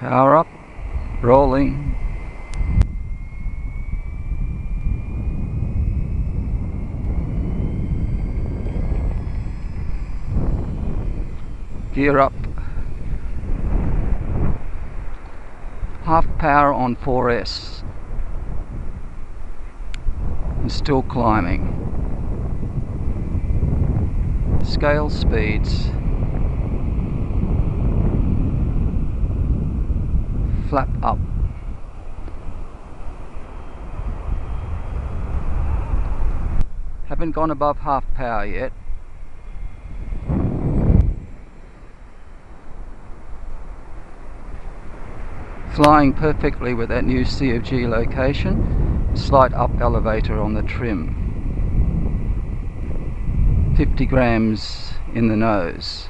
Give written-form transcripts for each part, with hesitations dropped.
Power up, rolling. Gear up. Half power on 4S. And still climbing. Scale speeds. Flap up. Haven't gone above half power yet. Flying perfectly with that new C of G location. Slight up elevator on the trim. 50 grams in the nose.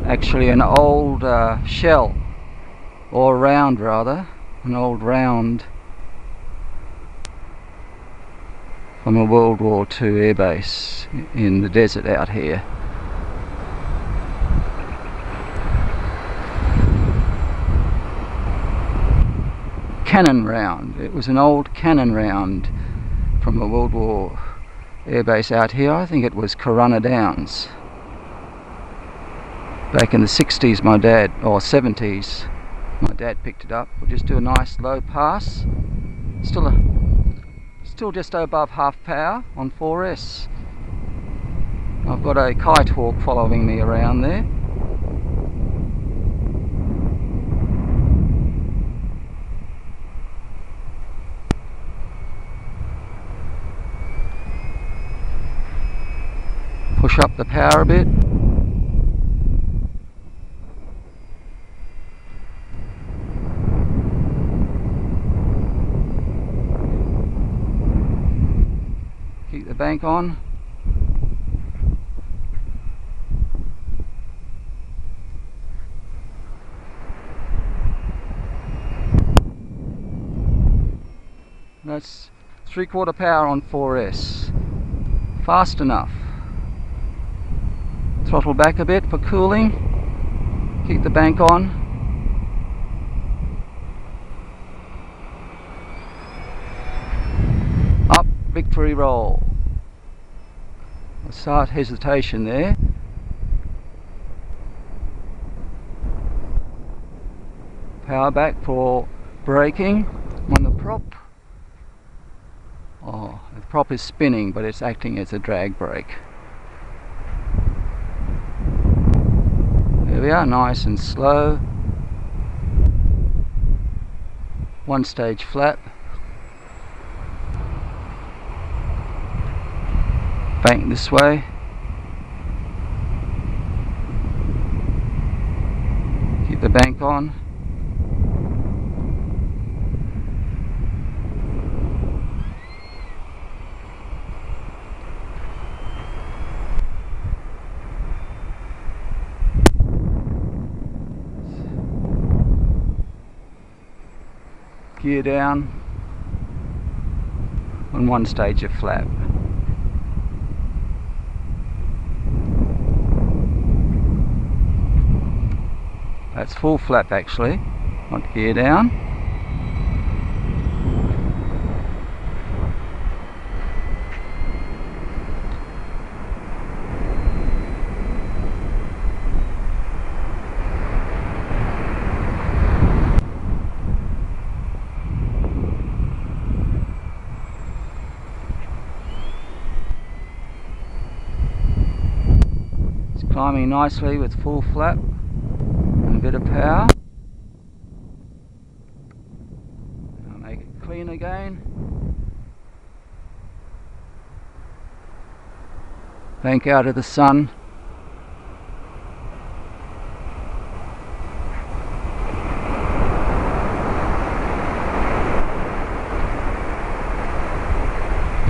Actually an old shell, or round rather, an old round from a World War II airbase in the desert out here. Cannon round. It was an old cannon round from a World War airbase out here. I think it was Corunna Downs. Back in the 60s, my dad, or 70s, my dad picked it up. We'll just do a nice low pass. Still just above half power on 4S. I've got a kite hawk following me around there. Push up the power a bit. Keep the bank on. That's 3/4 power on 4S. Fast enough. Throttle back a bit for cooling. Keep the bank on. Up, victory roll. A slight hesitation there. Power back for braking on the prop. Oh, the prop is spinning, but it's acting as a drag brake. There we are, nice and slow. One stage flap. Bank this way. Keep the bank on. Gear down on one stage of flap. That's full flap actually, not gear down. Climbing nicely with full flap and a bit of power. I'll make it clean again. Bank out of the sun.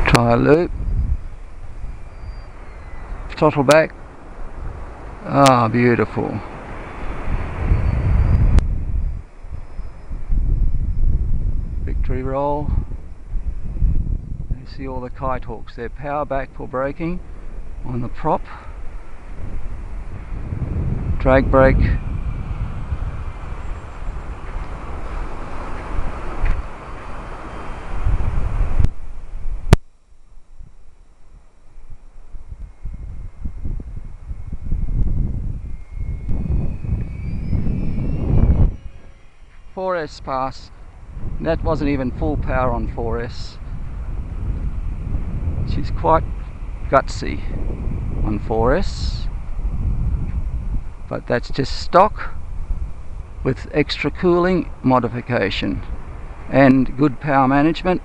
Try a loop. Throttle back. Ah, beautiful. Victory roll. You see all the kite hawks there. Power back for braking. on the prop, drag brake, .4S pass. That wasn't even full power on 4S. She's quite gutsy on 4S, but that's just stock with extra cooling modification and good power management.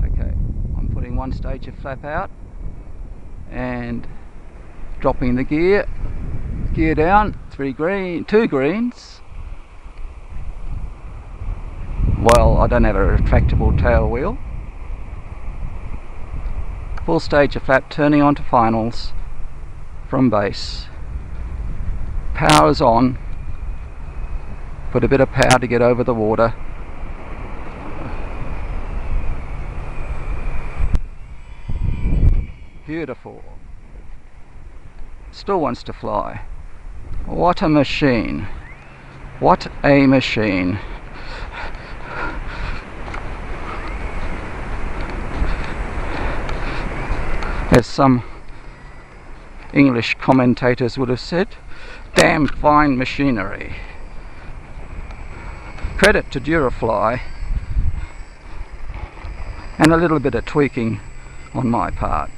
Okay, I'm putting one stage of flap out and dropping the gear down, two greens. Well, I don't have a retractable tail wheel. Full stage of flap, turning onto finals from base. Power's on. Put a bit of power to get over the water. Beautiful. Still wants to fly. What a machine. What a machine. As some English commentators would have said, damn fine machinery. Credit to Durafly and a little bit of tweaking on my part.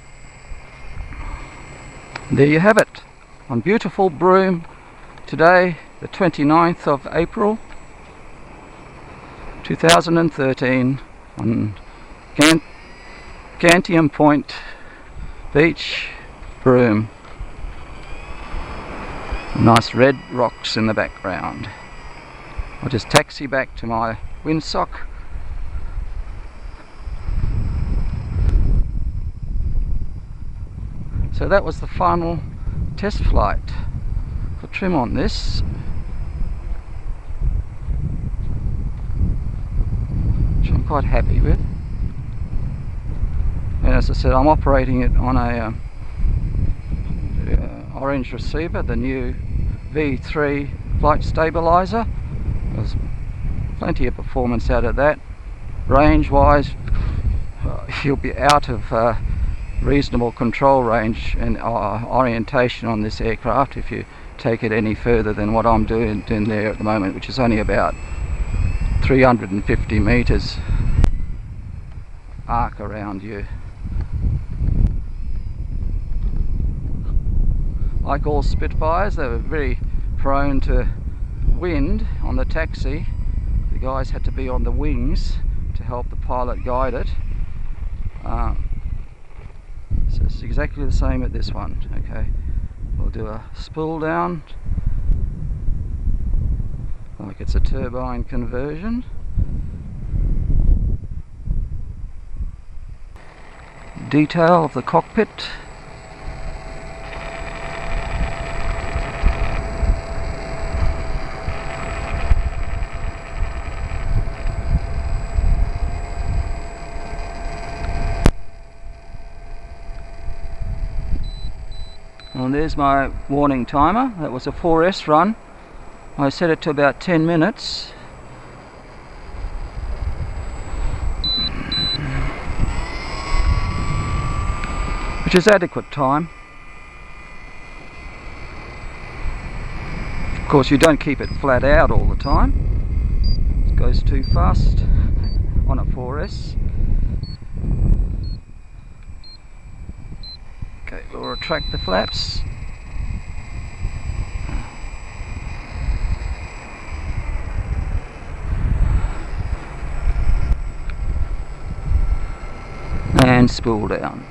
There you have it, on beautiful Broome, today the 29th of April 2013 on Gantium Point Beach, Broome. Nice red rocks in the background. I'll just taxi back to my windsock. So that was the final test flight for trim on this, which I'm quite happy with. And as I said, I'm operating it on a orange receiver, the new V3 flight stabilizer. There's plenty of performance out of that. Range wise, you'll be out of reasonable control range and orientation on this aircraft if you take it any further than what I'm doing there at the moment, which is only about 350 meters arc around you. Like all Spitfires, they were very prone to wind on the taxi. The guys had to be on the wings to help the pilot guide it. So it's exactly the same at this one. Okay, we'll do a spool down, like it's a turbine conversion. Detail of the cockpit. And there's my warning timer. That was a 4S run. I set it to about 10 minutes. Which is adequate time. Of course, you don't keep it flat out all the time. It goes too fast on a 4S. Okay, we'll retract the flaps. And spool down.